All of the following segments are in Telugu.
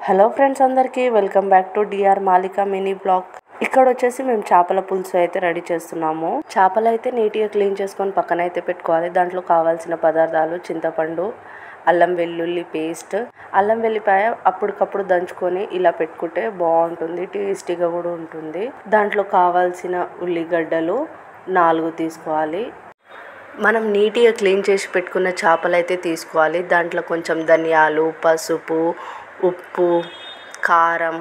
హలో ఫ్రెండ్స్, అందరికీ welcome back to DR Malika mini blog. ఇక్కడ వచ్చేసి మేము చేపల పులుసు అయితే రెడీ చేస్తున్నాము. చేపలు అయితే నీట్గా క్లీన్ చేసుకొని పక్కన అయితే పెట్టుకోవాలి. దాంట్లో కావాల్సిన పదార్థాలు చింతపండు, అల్లం వెల్లుల్లి పేస్ట్, అల్లం వెల్లిపాయ అప్పటికప్పుడు దంచుకొని ఇలా పెట్టుకుంటే బాగుంటుంది, టేస్టీగా కూడా ఉంటుంది. దాంట్లో కావాల్సిన ఉల్లిగడ్డలు 4 తీసుకోవాలి. మనం నీట్గా క్లీన్ చేసి పెట్టుకున్న చేపలు అయితే తీసుకోవాలి. దాంట్లో కొంచెం ధనియాలు, పసుపు, ఉప్పు, కారం,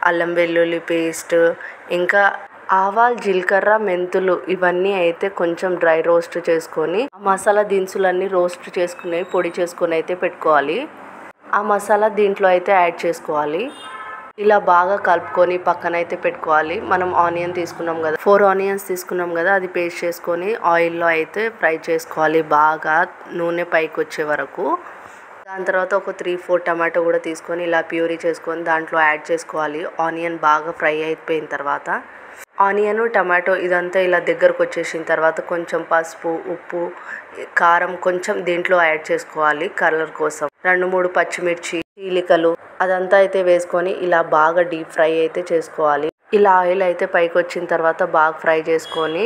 అల్లం వెల్లుల్లి పేస్ట్, ఇంకా ఆవాలు, జీలకర్ర, మెంతులు ఇవన్నీ అయితే కొంచెం డ్రై రోస్ట్ చేసుకొని ఆ మసాలా దినుసులన్నీ రోస్ట్ చేసుకుని పొడి చేసుకొని అయితే పెట్టుకోవాలి. ఆ మసాలా దీంట్లో అయితే యాడ్ చేసుకోవాలి. ఇలా బాగా కలుపుకొని పక్కన అయితే పెట్టుకోవాలి. మనం ఆనియన్ తీసుకున్నాం కదా, 4 ఆనియన్స్ తీసుకున్నాం కదా, అది పేస్ట్ చేసుకొని ఆయిల్లో అయితే ఫ్రై చేసుకోవాలి బాగా నూనె పైకి వచ్చే వరకు. దాని తర్వాత ఒక 3-4 టమాటో కూడా తీసుకొని ఇలా ప్యూరీ చేసుకొని దాంట్లో యాడ్ చేసుకోవాలి. ఆనియన్ బాగా ఫ్రై అయిపోయిన తర్వాత ఆనియన్, టమాటో ఇదంతా ఇలా దగ్గరకు వచ్చేసిన తర్వాత కొంచెం పసుపు, ఉప్పు, కారం కొంచెం దీంట్లో యాడ్ చేసుకోవాలి కలర్ కోసం. 2-3 పచ్చిమిర్చి చీలికలు అదంతా అయితే వేసుకొని ఇలా బాగా డీప్ ఫ్రై అయితే చేసుకోవాలి. ఇలా ఆయిల్ అయితే పైకి వచ్చిన తర్వాత బాగా ఫ్రై చేసుకొని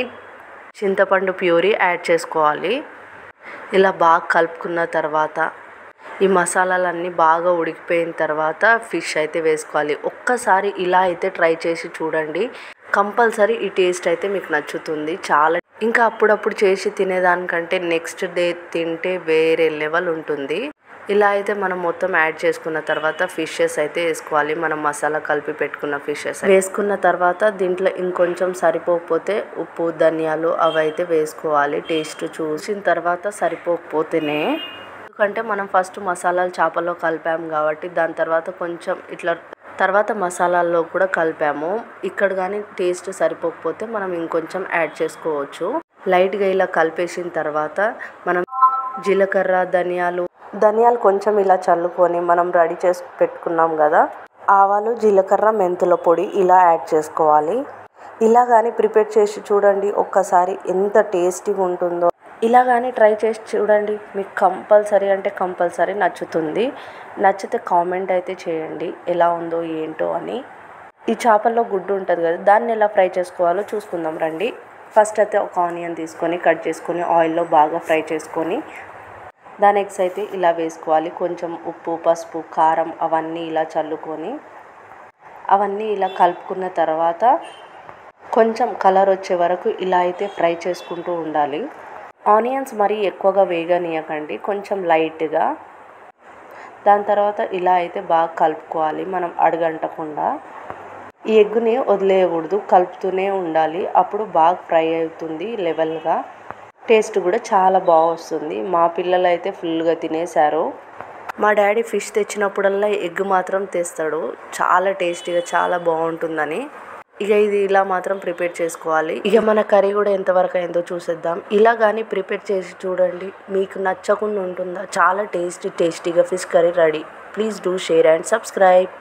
చింతపండు ప్యూరీ యాడ్ చేసుకోవాలి. ఇలా బాగా కలుపుకున్న తర్వాత ఈ మసాలాలన్నీ బాగా ఉడికిపోయిన తర్వాత ఫిష్ అయితే వేసుకోవాలి. ఒక్కసారి ఇలా అయితే ట్రై చేసి చూడండి, కంపల్సరీ ఈ టేస్ట్ అయితే మీకు నచ్చుతుంది చాలా. ఇంకా అప్పుడప్పుడు చేసి తినేదానికంటే నెక్స్ట్ డే తింటే వేరే లెవెల్ ఉంటుంది. ఇలా అయితే మనం మొత్తం యాడ్ చేసుకున్న తర్వాత ఫిషెస్ అయితే వేసుకోవాలి. మనం మసాలా కలిపి పెట్టుకున్న ఫిషెస్ వేసుకున్న తర్వాత దీంట్లో ఇంకొంచెం సరిపోకపోతే ఉప్పు, ధనియాలు అవి అయితే వేసుకోవాలి. టేస్ట్ చూసిన తర్వాత సరిపోకపోతేనే, ఎందుకంటే మనం ఫస్ట్ మసాలాలు చేపల్లో కలిపాము కాబట్టి దాని తర్వాత కొంచెం ఇట్లా తర్వాత మసాలాల్లో కూడా కలిపాము. ఇక్కడ కానీ టేస్ట్ సరిపోకపోతే మనం ఇంకొంచెం యాడ్ చేసుకోవచ్చు. లైట్గా ఇలా కలిపేసిన తర్వాత మనం జీలకర్ర, ధనియాలు కొంచెం ఇలా చల్లుకొని మనం రెడీ చేసి పెట్టుకున్నాం కదా, ఆవాలు, జీలకర్ర, మెంతుల పొడి ఇలా యాడ్ చేసుకోవాలి. ఇలా కానీ ప్రిపేర్ చేసి చూడండి ఒక్కసారి, ఎంత టేస్టీగా ఉంటుందో. ఇలా కానీ ట్రై చేసి చూడండి, మీకు కంపల్సరీ నచ్చుతుంది. నచ్చితే కామెంట్ అయితే చేయండి ఎలా ఉందో ఏంటో అని. ఈ చేపల్లో గుడ్డు ఉంటుంది కదా, దాన్ని ఎలా ఫ్రై చేసుకోవాలో చూసుకుందాం రండి. ఫస్ట్ అయితే ఒక ఆనియన్ తీసుకొని కట్ చేసుకొని ఆయిల్లో బాగా ఫ్రై చేసుకొని దాని ఎగ్స్ అయితే ఇలా వేసుకోవాలి. కొంచెం ఉప్పు, పసుపు, కారం అవన్నీ ఇలా చల్లుకొని అవన్నీ ఇలా కలుపుకున్న తర్వాత కొంచెం కలర్ వచ్చే వరకు ఇలా అయితే ఫ్రై చేసుకుంటూ ఉండాలి. ఆనియన్స్ మరీ ఎక్కువగా వేగనీయకండి, కొంచెం లైట్గా. దాని తర్వాత ఇలా అయితే బాగా కలుపుకోవాలి మనం అడుగంటకుండా. ఈ ఎగ్గుని వదిలేయకూడదు, కలుపుతూనే ఉండాలి. అప్పుడు బాగా ఫ్రై అవుతుంది లెవెల్గా. టేస్ట్ కూడా చాలా బాగా వస్తుంది. మా పిల్లలు అయితే ఫుల్గా తినేశారు. మా డాడీ ఫిష్ తెచ్చినప్పుడల్లా ఎగ్ మాత్రం తెస్తాడు, చాలా టేస్టీగా చాలా బాగుంటుందని. ఇక ఇది ఇలా మాత్రం ప్రిపేర్ చేసుకోవాలి. ఇక మన కర్రీ కూడా ఎంతవరకు అయిందో చూసేద్దాం. ఇలా కానీ ప్రిపేర్ చేసి చూడండి, మీకు నచ్చకుండా ఉంటుందా? చాలా టేస్టీగా fish curry ready. Please do share and subscribe.